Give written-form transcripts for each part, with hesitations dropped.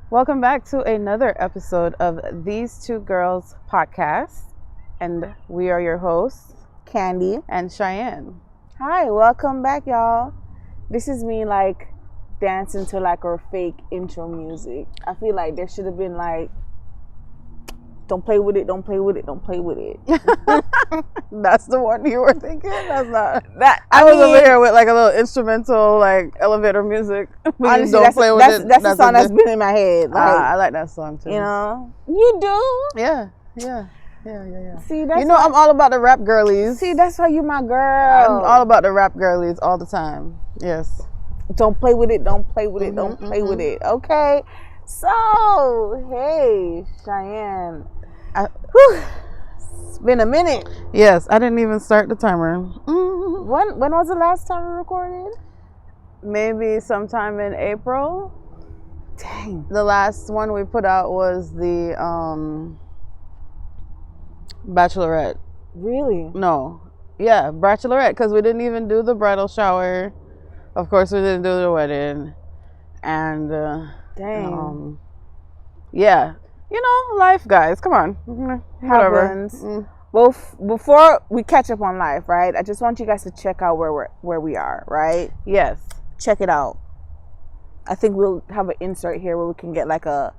Welcome back to another episode of These Two Girls podcast. And we are your hosts, Candy and Cheyenne. Hi, welcome back, y'all. This is me like dancing to like our fake intro music. I feel like there should have been like, don't play with it, don't play with it, don't play with it. That's the one you were thinking? That's not. That I was over here with like a little instrumental, like elevator music. Honestly, Don't play with it. That's the song that's been in my head. Like, I like that song too. you know, you do. Yeah. See, that's I'm all about the rap girlies. See, that's why you my girl. I'm all about the rap girlies all the time. Yes. Don't play with it. Don't play with it. Don't play with it. Okay. So, hey, Cheyenne. It's been a minute. Yes, I didn't even start the timer. When was the last time we recorded? Maybe sometime in April. Dang. The last one we put out was the Bachelorette. Really? No. Yeah, Bachelorette, because we didn't even do the bridal shower. Of course, we didn't do the wedding. And, dang. Yeah. You know, life, guys. Come on. Whatever. Happens. Well, before we catch up on life, right? I just want you guys to check out where we are, right? Yes. Check it out. I think we'll have an insert here where we can get like a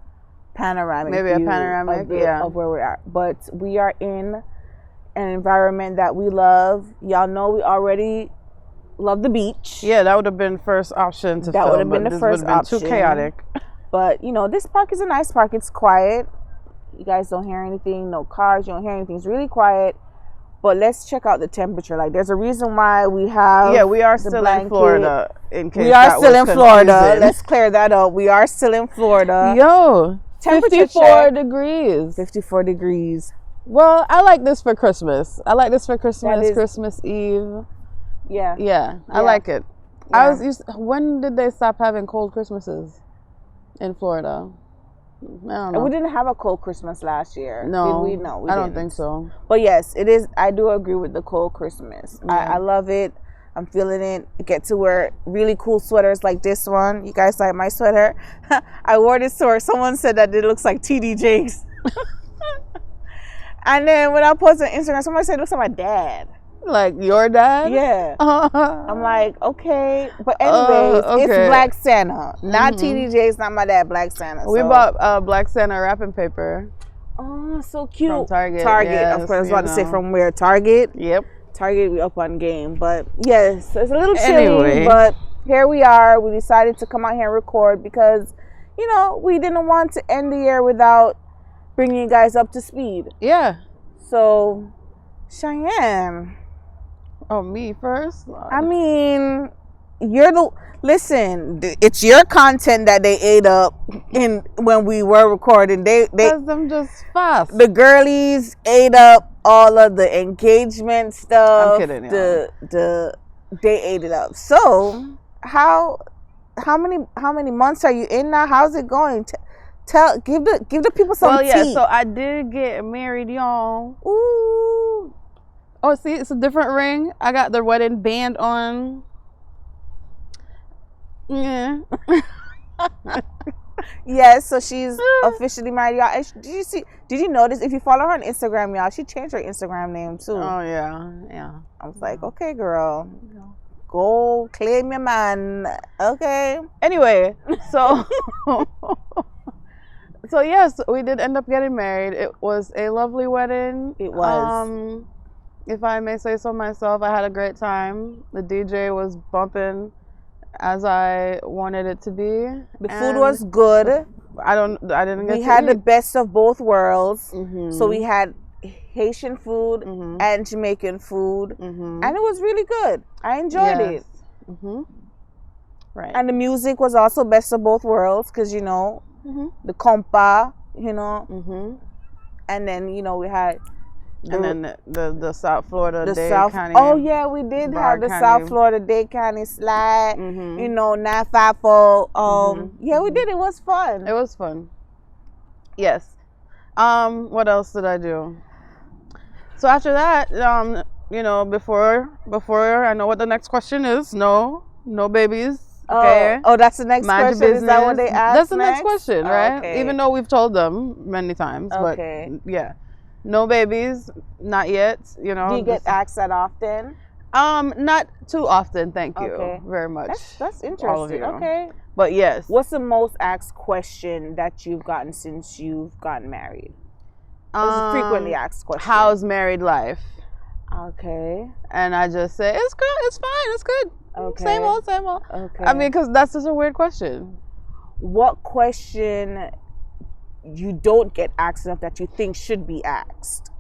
panoramic Maybe a view panoramic, of where we are. But we are in an environment that we love. Y'all know we already love the beach. Yeah, that would have been first option to film. That would have been the first option. Too chaotic. But, you know, this park is a nice park. It's quiet. You guys don't hear anything. No cars. You don't hear anything. It's really quiet. But let's check out the temperature. Like, there's a reason why we have... Yeah, we are still in Florida. In case we are still in Florida. Confusing. Let's clear that up. We are still in Florida. Yo, temperature 54 check. degrees. 54 degrees. Well, I like this for Christmas. I like this for Christmas, is- Christmas Eve. Yeah. Yeah, I Yeah. like it. Yeah. When did they stop having cold Christmases in Florida? I don't know. We didn't have a cold Christmas last year. No. Did we? No, we I don't didn't. think so. But yes, it is. I do agree with the cold Christmas. Yeah. I love it. I'm feeling it. I get to wear really cool sweaters like this one. You guys like my sweater? I wore this to work. Someone said that it looks like TD Jakes. And then when I posted on Instagram, somebody said it looks like my dad. Like your dad? Yeah. I'm like, okay. But anyways, okay. it's Black Santa. Not TD Jakes, not my dad, Black Santa. We So- bought Black Santa wrapping paper Oh, so cute. from Target. Target. Yes, Of course, I was about to say know. from where? Target? Yep. Target, we up on game. But yes, it's a little chilly, Anyway. but here we are. We decided to come out here and record because, you know, we didn't want to end the year without bringing you guys up to speed. Yeah. So, Cheyenne, Oh, me first? I mean, listen, it's your content that they ate up in when we were recording. They Because I'm just fast. the girlies ate up all of the engagement stuff. I'm kidding, y'all. They ate it up. So how many months are you in now? How's it going? Give the people some Well, yeah, tea. so I did get married, y'all. Ooh. Oh, see, it's a different ring. I got the wedding band on. Yeah. Yes, so she's officially married, y'all. And did you notice, if you follow her on Instagram, y'all, she changed her Instagram name too. Oh, yeah. I was like, okay, girl, go claim your man. Okay. Anyway, so so yes, we did end up getting married. It was a lovely wedding. It was. If I may say so myself, I had a great time. The DJ was bumping as I wanted it to be. The food was good. I didn't get We to had the eat. best of both worlds. Mhm. So we had Haitian food Mhm. and Jamaican food, Mhm. and it was really good. I enjoyed it. Mhm. Right. And the music was also best of both worlds, because you know Mhm. the compa, you know, Mhm. and then you know we had And then the South Florida the Dade South. County. Oh yeah, we did Bar have the County. South Florida Dade County slide. Mhm. You know, 954. Mhm. Yeah, we did. It was fun. It was fun. Yes. What else did I do? So after that, you know, before I know what the next question is, no babies Okay. Oh, that's the next Mind your question. Is that what they business. ask? That's the next question, right? Okay. Even though we've told them many times, Okay. but yeah, no babies, not yet. You Do know, you get asked that often? not too often. Thank you Okay. very much. That's all of interesting. you. Okay. But yes, What's the most asked question that you've gotten since you've gotten married? What's a frequently asked question? how's married life? Okay. And I just say it's good, it's fine, it's good. Okay. Same old, same old. Okay. I mean, because that's just a weird question. What question you don't get asked enough that you think should be asked?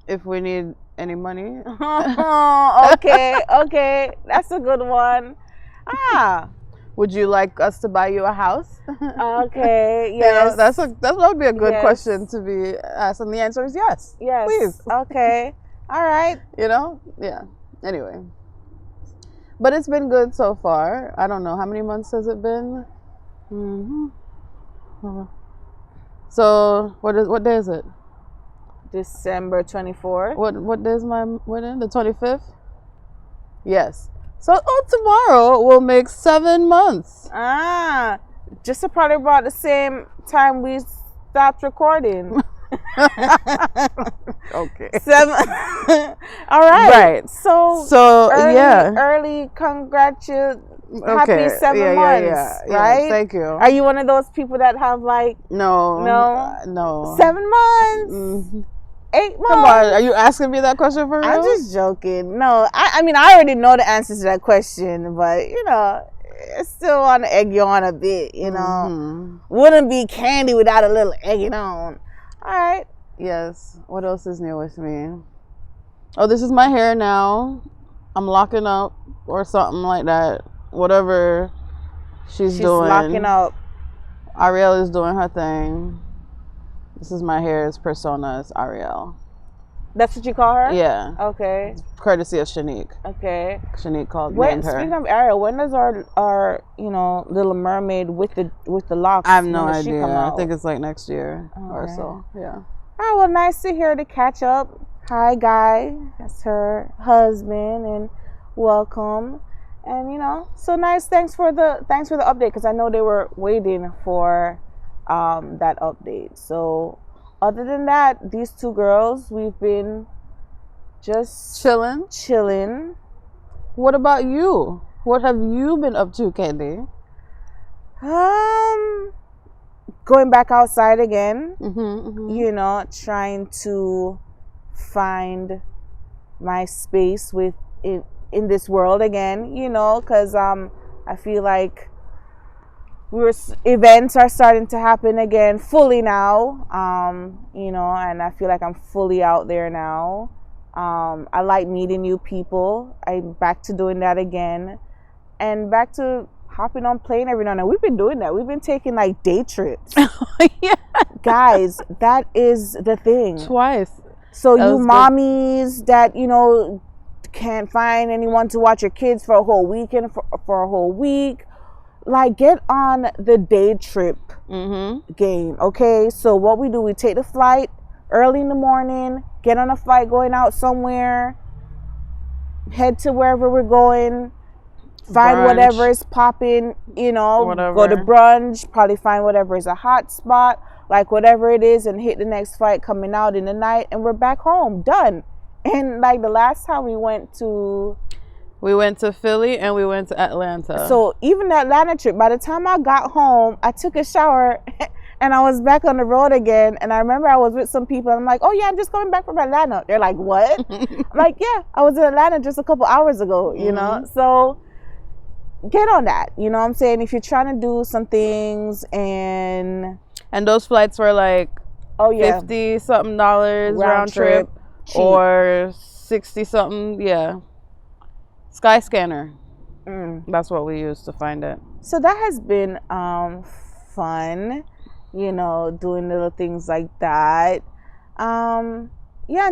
If we need any money. Okay, that's a good one. Would you like us to buy you a house? Okay, You know, yes. that would be a good Yes. question to be asked, and the answer is yes. Yes. Please. Okay. All right. You know? Yeah. Anyway. But it's been good so far. I don't know. How many months has it been? So, what day is it? December 24th. What day is my wedding? The 25th? Yes. So, tomorrow will make 7 months. Just probably about the same time we stopped recording. Okay. 7. All right. Right. So early congratulations. Happy 7 months, right? Yeah, thank you. Are you one of those people that have like No. 7 months? Mhm. 8 months? Come on, are you asking me that question for real? I'm just joking. No, I mean I already know the answers to that question, but you know, I still want to egg you on a bit. You know, wouldn't be candy without a little egging on. All right. Yes. What else is new with me? Oh, this is my hair now. I'm locking up or something like that. Whatever she's doing. Locking up. Ariel is doing her thing. This is my hair's persona. It's Ariel. That's what you call her? Yeah. Okay. Courtesy of Shanique. Okay. Shanique named her. Speaking of Ariel, when does our Little Mermaid with the locks? I have no when does she idea. come out? I think it's like next year or Okay. so. Yeah. All right. Well, nice to hear to catch up. Hi, Guy. That's her husband, and welcome. And so nice. Thanks for the update, because I know they were waiting for that update. So other than that, these two girls, we've been just chilling. What about you? What have you been up to, Candy? Going back outside again. Trying to find my space in this world again, because I feel like events are starting to happen again fully now, and I feel like I'm fully out there now. I like meeting new people. I'm back to doing that again, and back to hopping on plane every now and then. We've been doing that. We've been taking like day trips. Yeah. Guys, that is the thing. Twice. So you mommies that can't find anyone to watch your kids for a whole weekend, for a whole week, like, get on the day trip game. Okay, so what we do, we take the flight early in the morning, get on a flight going out somewhere, head to wherever we're going, find brunch, whatever is popping, whatever. Go to brunch, probably find whatever is a hot spot, like whatever it is, and hit the next flight coming out in the night, and we're back home, done. And like the last time we went to Philly and we went to Atlanta. So even the Atlanta trip, by the time I got home, I took a shower and I was back on the road again. And I remember I was with some people and I'm like, oh yeah, I'm just coming back from Atlanta. They're like, what? I'm like, yeah, I was in Atlanta just a couple hours ago, you know? So get on that. You know what I'm saying? If you're trying to do some things and those flights were like, oh yeah, $50 something round trip. Cheap. Or 60 something, yeah. Skyscanner. That's what we use to find it. So that has been fun, doing little things like that. And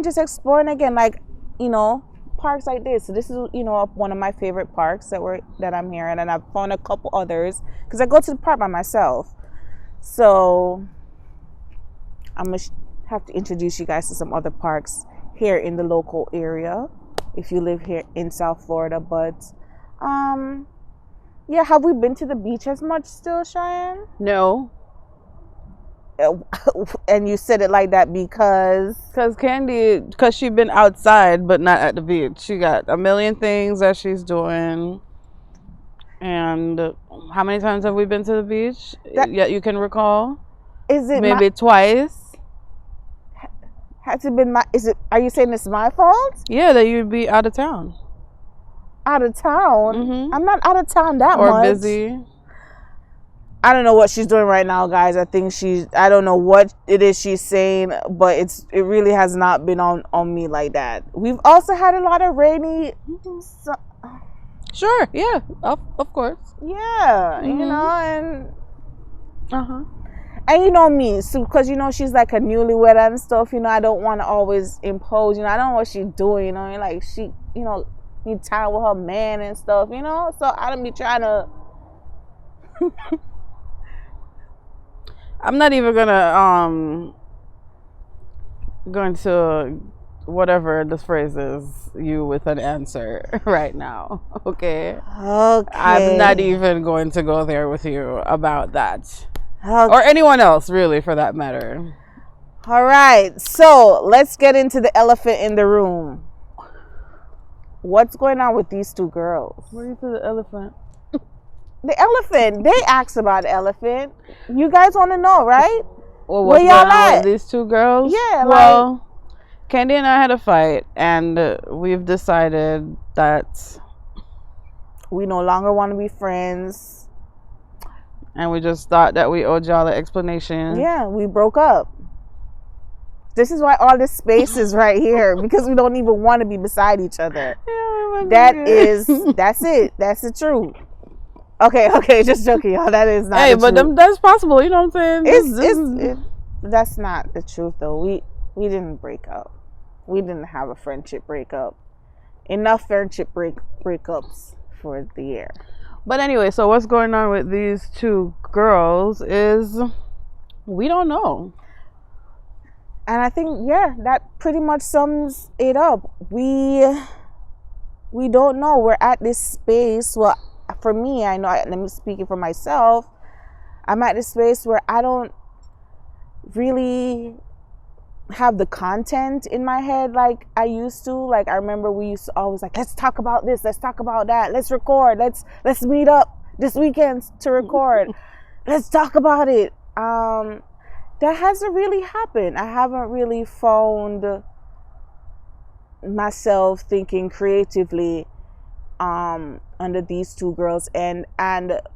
just exploring again, like, parks like this. So this is, one of my favorite parks that I'm here in, and I've found a couple others because I go to the park by myself. So I'm gonna have to introduce you guys to some other parks here in the local area if you live here in South Florida. But Yeah, have we been to the beach as much still, Cheyenne? No. And you said it like that because Because she's been outside, but not at the beach. She got a million things that she's doing. And how many times have we been to the beach? Yet you can recall? Is it maybe twice? Has it been my? Is it? Are you saying it's my fault? Yeah, that you'd be out of town. Out of town? Mm-hmm. I'm not out of town that much. Or busy. I don't know what she's doing right now, guys. I think I don't know what it is she's saying, but it really has not been on me like that. We've also had a lot of rainy. Sure, yeah, of course. Yeah, you know, and uh-huh. And you know me, so because she's like a newlywed and stuff. I don't want to always impose. I don't know what she's doing. Like she, need time with her man and stuff. So I don't be trying to. I'm not even going to whatever this phrase is you with an answer right now. Okay. I'm not even going to go there with you about that. Okay. Or anyone else, really, for that matter. All right. So let's get into the elephant in the room. What's going on with these two girls? Where do you see the elephant? The elephant. They asked about the elephant. You guys want to know, right? Well, what's going on with these two girls? Yeah. Well, Candy and I had a fight, and we've decided that we no longer want to be friends. And we just thought that we owed y'all an explanation. Yeah, we broke up. This is why all this space is right here, because we don't even want to be beside each other. Yeah, that's it. That's the truth. Okay, just joking, y'all. That is not. Hey, but that's possible. You know what I'm saying? That's not the truth, though. We didn't break up. We didn't have a friendship breakup. Enough friendship breakups for the year. But anyway, so what's going on with these two girls is we don't know. And I think, that pretty much sums it up. We don't know. We're at this space. Well, for me, I know, let me speak it for myself. I'm at this space where I don't really have the content in my head like I used to. Like I remember we used to always like, let's talk about this, let's talk about that, let's record, let's meet up this weekend to record. Let's talk about it. That hasn't really happened. I haven't really found myself thinking creatively under these two girls, and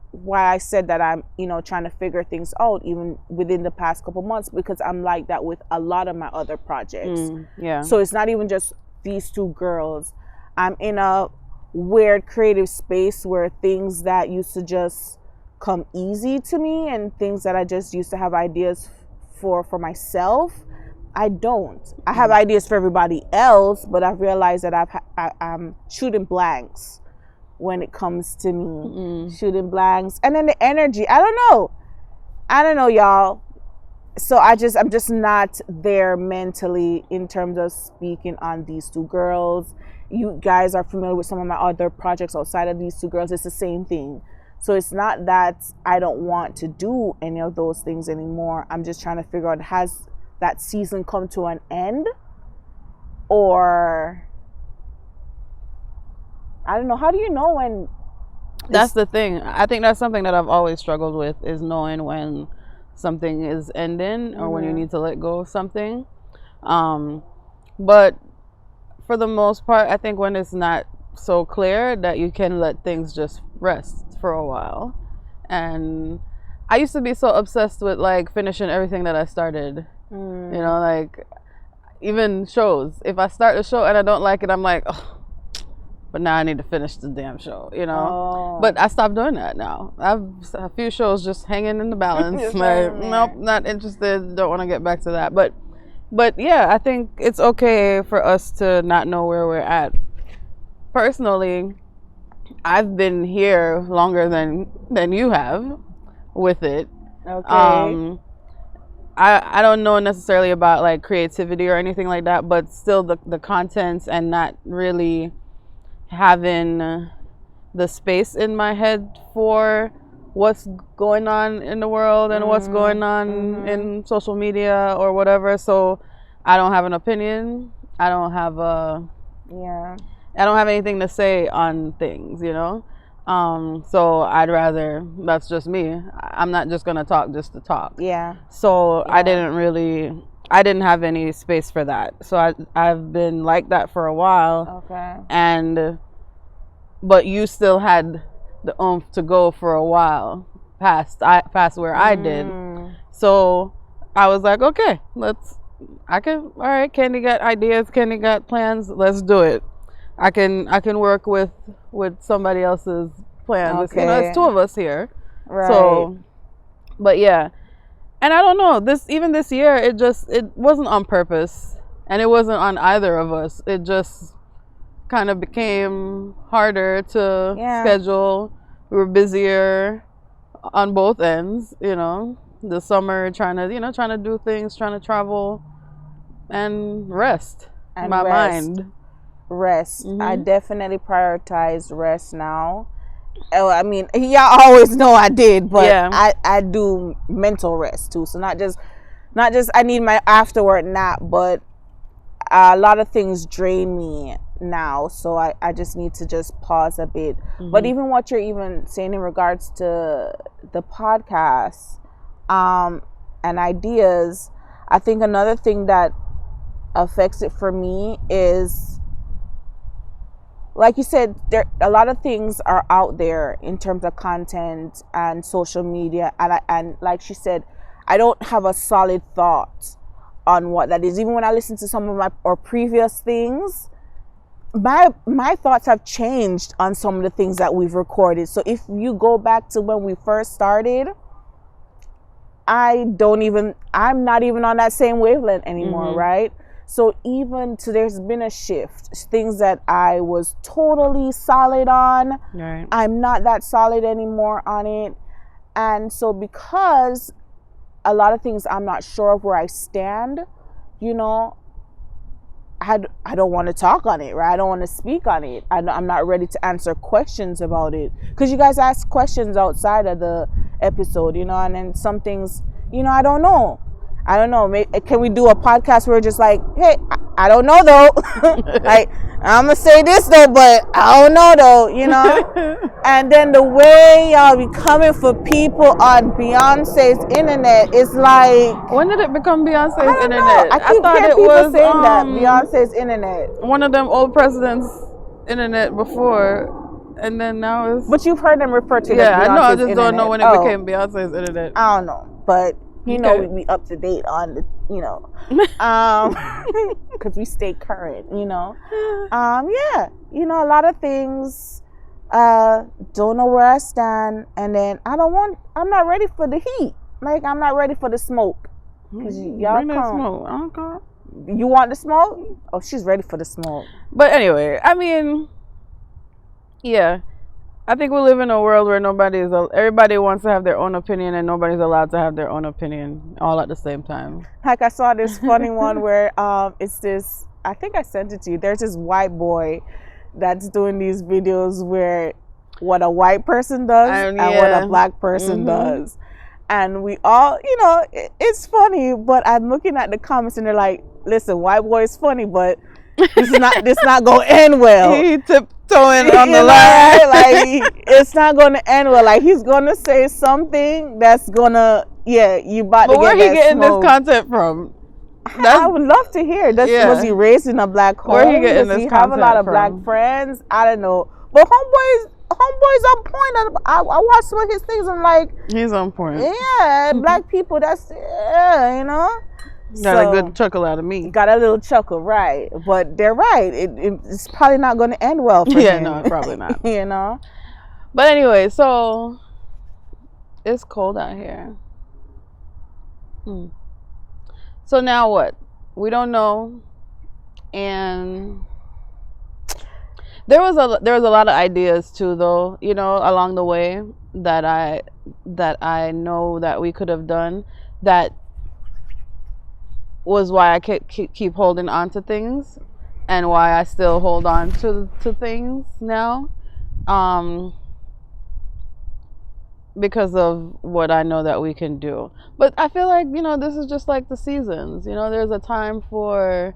why I said that I'm trying to figure things out even within the past couple months, because I'm like that with a lot of my other projects. Yeah. So it's not even just these two girls. I'm in a weird creative space where things that used to just come easy to me and things that I just used to have ideas for myself, I don't. I have ideas for everybody else, but I've realized that I'm shooting blanks when it comes to me. Shooting blanks. And then the energy, I don't know, y'all. So I'm just not there mentally in terms of speaking on these two girls. You guys are familiar with some of my other projects outside of these two girls. It's the same thing. So it's not that I don't want to do any of those things anymore. I'm just trying to figure out, has that season come to an end? Or I don't know. How do you know when? That's the thing. I think that's something that I've always struggled with, is knowing when something is ending or when you need to let go of something. But for the most part, I think when it's not so clear, that you can let things just rest for a while. And I used to be so obsessed with like finishing everything that I started. Like even shows. If I start a show and I don't like it, I'm like, oh, but now I need to finish the damn show, But I stopped doing that now. I've a few shows just hanging in the balance. Like, nope, not interested. Don't want to get back to that. But yeah, I think it's okay for us to not know where we're at. Personally, I've been here longer than you have with it. Okay. I don't know necessarily about like creativity or anything like that, but still the contents and not really having the space in my head for what's going on in the world and what's going on in social media or whatever. So I don't have an opinion. I don't have anything to say on things, you know. So I'd rather, that's just me. I'm not just gonna talk just to talk. Yeah. So I didn't have any space for that. So I've been like that for a while. Okay. But you still had the oomph to go for a while past where I did. So I was like, okay, all right, Candy got ideas, Candy got plans, let's do it. I can work with somebody else's plans. Okay. You know, it's two of us here. Right. So, but yeah. And I don't know, this year, it wasn't on purpose, and it wasn't on either of us. It just kind of became harder to schedule. We were busier on both ends, you know. The summer trying to do things, trying to travel and rest my mind. Rest. I definitely prioritize rest now. Oh, I mean, y'all always know I did, but I do mental rest too. So not just I need my afterward nap, but a lot of things drain me now. So I just need to just pause a bit. But even what you're even saying in regards to the podcast and ideas, I think another thing that affects it for me is, like you said, a lot of things are out there in terms of content and social media, and like she said, I don't have a solid thought on what that is. Even when I listen to some of my previous things, my thoughts have changed on some of the things that we've recorded. So if you go back to when we first started, I'm not even on that same wavelength anymore, right? So there's been a shift. Things that I was totally solid on, I'm not that solid anymore on it. And so because a lot of things I'm not sure of where I stand, you know, I don't want to talk on it, right? I don't want to speak on it. I'm not ready to answer questions about it. Because you guys ask questions outside of the episode, you know, and then some things, you know, I don't know. Can we do a podcast where we're just like, hey, I don't know though. Like, I'm gonna say this though, but I don't know though, you know. And then the way y'all be coming for people on Beyonce's internet is like, when did it become Beyonce's internet? Know. I keep hearing people saying that Beyonce's internet. One of them old presidents' internet before, and then now it's. But you've heard them refer to it as Beyonce's I know. I just internet. don't know when it became Beyonce's internet. I don't know, but. You know, we up to date on the, you know, because we stay current, you know. You know, a lot of things, don't know where I stand, and then I'm not ready for the heat. Like, I'm not ready for the smoke. Because y'all bring that smoke. I don't care. You want the smoke? Oh, she's ready for the smoke. But anyway, I mean, yeah. I think we live in a world where everybody wants to have their own opinion, and nobody's allowed to have their own opinion all at the same time. Like, I saw this funny one where it's this, I think I sent it to you. There's this white boy that's doing these videos where what a white person does and what a black person does. And we all, you know, it's funny, but I'm looking at the comments and they're like, listen, white boy is funny, but this not going to end well. He tiptoeing on the line. Like, it's not going to end well. Like, he's going to say something that's going to, you about to get that smoke. But where he getting this content from? I would love to hear. Was he raised in a black home? Where he getting this content from? Does he have a lot of black friends? I don't know. But homeboy's on point. I watched some of his things and like, he's on point. Yeah, black people, you know. Got a good chuckle out of me. Got a little chuckle, right? But they're right. It's probably not going to end well for him. Yeah, no, probably not. You know. But anyway, so it's cold out here. So now what? We don't know, and there was a lot of ideas too, though. You know, along the way that I know that we could have done that. Was why I keep holding on to things, and why I still hold on to things now. um, because of what I know that we can do. But I feel like, this is just like the seasons. There's a time for,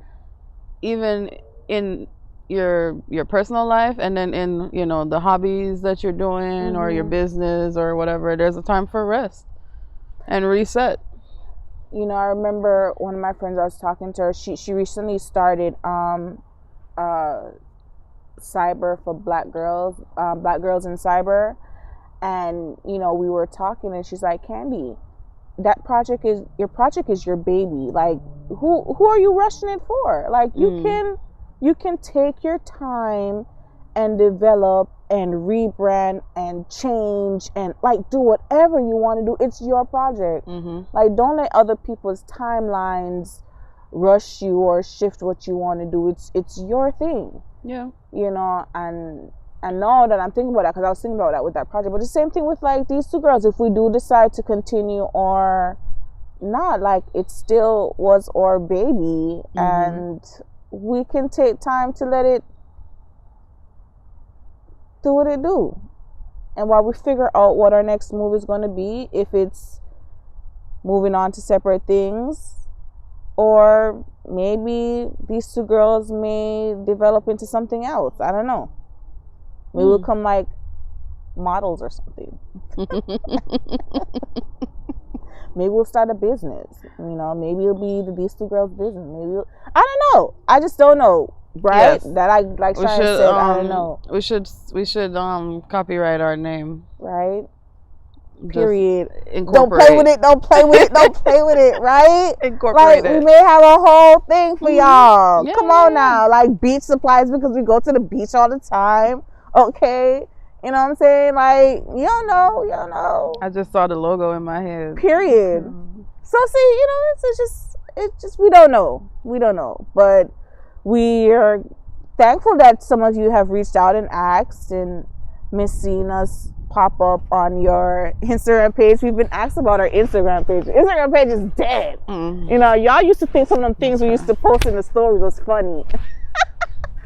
even in your personal life, and then in, the hobbies that you're doing, or your business or whatever, there's a time for rest and reset. I remember one of my friends, I was talking to her, she recently started cyber for black girls in cyber. And we were talking, and she's like, Candy, your project is your baby. Like, who are you rushing it for? Like, you can take your time and develop and rebrand and change and like do whatever you want to do. It's your project. Like, don't let other people's timelines rush you or shift what you want to do. It's your thing. Yeah. And I know that I'm thinking about that because I was thinking about that with that project. But the same thing with like these two girls. If we do decide to continue or not, like, it still was our baby, and we can take time to let it do what it do. And while we figure out what our next move is going to be, if it's moving on to separate things, or maybe these two girls may develop into something else. I don't know. Maybe we'll come like models or something. Maybe we'll start a business. Maybe it'll be these two girls' business. I don't know. I just don't know, right? Yes. That I like Shine said. I don't know. We should copyright our name, right? Period. Don't play with it. Don't play with it. Don't play with it. Right? Incorporate like, it. We may have a whole thing for y'all. Yeah. Come on now. Like beach supplies, because we go to the beach all the time. Okay. You know what I'm saying? Like, you don't know. I just saw the logo in my head. Period. So see, it's just we don't know. But we are thankful that some of you have reached out and asked and seen us pop up on your Instagram page. We've been asked about our Instagram page. Instagram page is dead. Y'all used to think some of them things we used to post in the stories was funny.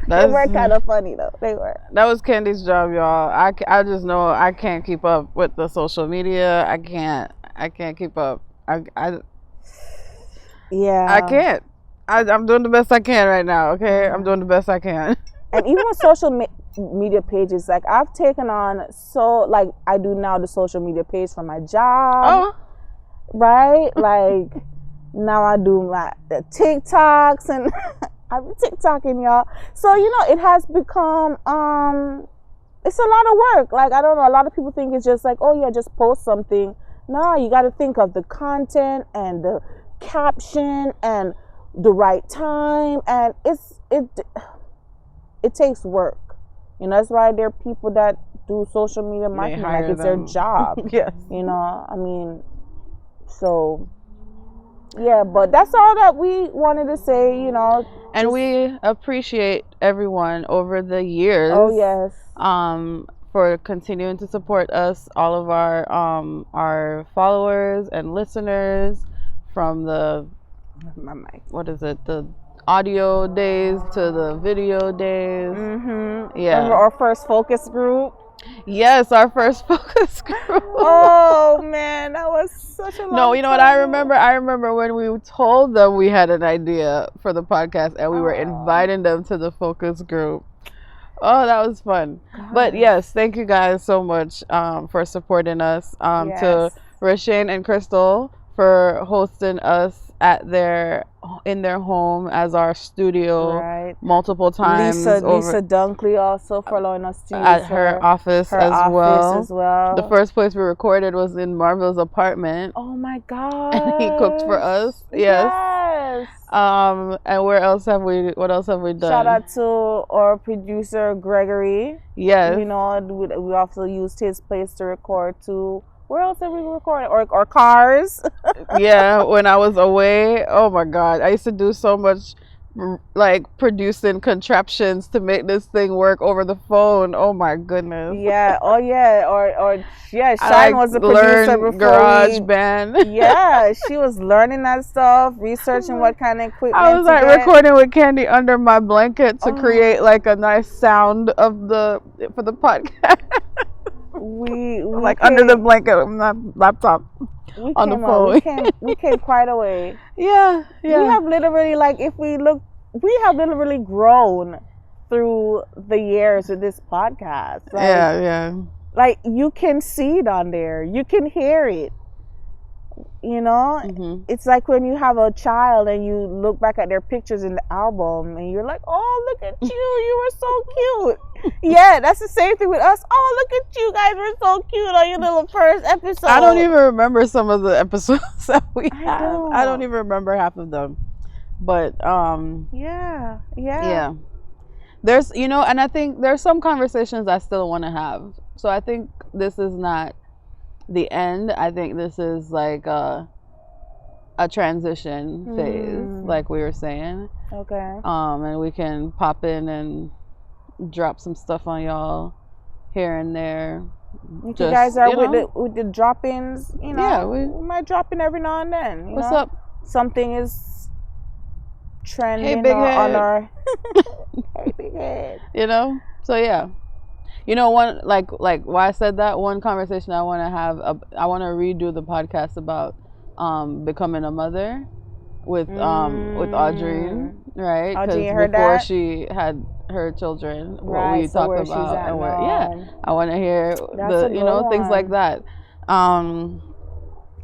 They were kind of funny though. They were. That was Candy's job, y'all. I just know I can't keep up with the social media. I can't keep up. Yeah. I can't. I'm doing the best I can right now. Okay, I'm doing the best I can. And even with social media pages, like I've taken on, like I do now the social media page for my job. Right? Like now I do my TikToks and I've been TikToking, y'all. So it has become it's a lot of work. Like, I don't know, a lot of people think it's just like, oh yeah, just post something. No, you got to think of the content and the caption and the right time, and it takes work. That's why there are people that do social media marketing like it's their job. Yes. I mean, so yeah, but that's all that we wanted to say, And we appreciate everyone over the years. Oh yes. For continuing to support us, all of our followers and listeners, from the the audio days to the video days. Yeah. Remember our first focus group? Yes, our first focus group. Oh man, that was such a long No, you know what I remember? I remember when we told them we had an idea for the podcast and we were inviting them to the focus group. Oh, that was fun. God. But yes, thank you guys so much for supporting us. Yes. To Rashane and Crystal for hosting us in their home as our studio multiple times. Lisa Dunkley also for allowing us to use at her office as well. The first place we recorded was in Marvel's apartment. Oh my God! And he cooked for us. Yes. And what else have we done? Shout out to our producer Gregory. Yes. We also used his place to record too. Where else have we recorded? Or cars? Yeah, when I was away, oh my God, I used to do so much like producing contraptions to make this thing work over the phone. Oh my goodness. Yeah. Oh yeah. Or yeah. I Shine like was a producer before Garage we. Band. Yeah, she was learning that stuff, researching what kind of equipment I was to like get. recording with Candy under my blanket to Oh. create like a nice sound of for the podcast. We Like under the blanket of my laptop we on the came up. We phone. came quite a way. Yeah, We yeah. have literally, like, if we look, we have literally grown through the years with this podcast. Like, Yeah. like you can see it on there, you can hear it. You know, Mhm. it's like when you have a child and you look back at their pictures in the album and you're like, oh, look at you were so cute. Yeah, that's the same thing with us. Oh, look at you guys, were so cute on your little first episode. I don't even remember some of the episodes that we have. I don't don't. even remember half of them. But yeah. There's and I think there's some conversations I still want to have. So I think this is not the end. I think this is like a transition phase, like we were saying. Okay. And we can pop in and drop some stuff on y'all here and there. If you guys are know, with the drop-ins, Yeah, we might drop in every now and then. What's up? Something is trending Hey, big on head. our hey, big head. So yeah. One like why I said that, one conversation I want to have, I want to redo the podcast about becoming a mother with Audrey, right? Audrey, Because heard before that? she had her children, what Right, we so talked where she's about, at and now. I want to hear That's a good things like one. that.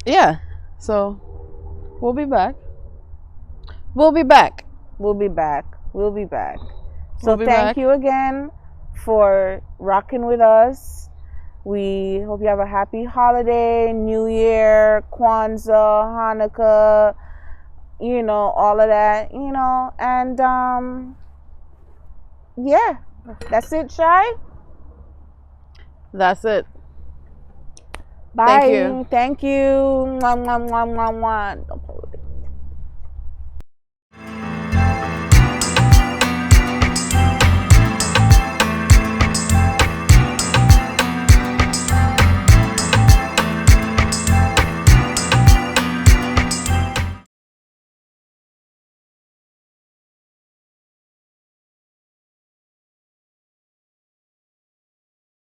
Yeah. So we'll be back. We'll be back. We'll be back. We'll be back. So We'll be thank back. you again for rocking with us. We hope you have a happy holiday, New Year, Kwanzaa, Hanukkah, all of that, and yeah, that's it, Shy. That's it. Bye. Thank you. Thank you. Mwah, mwah, mwah, mwah, mwah.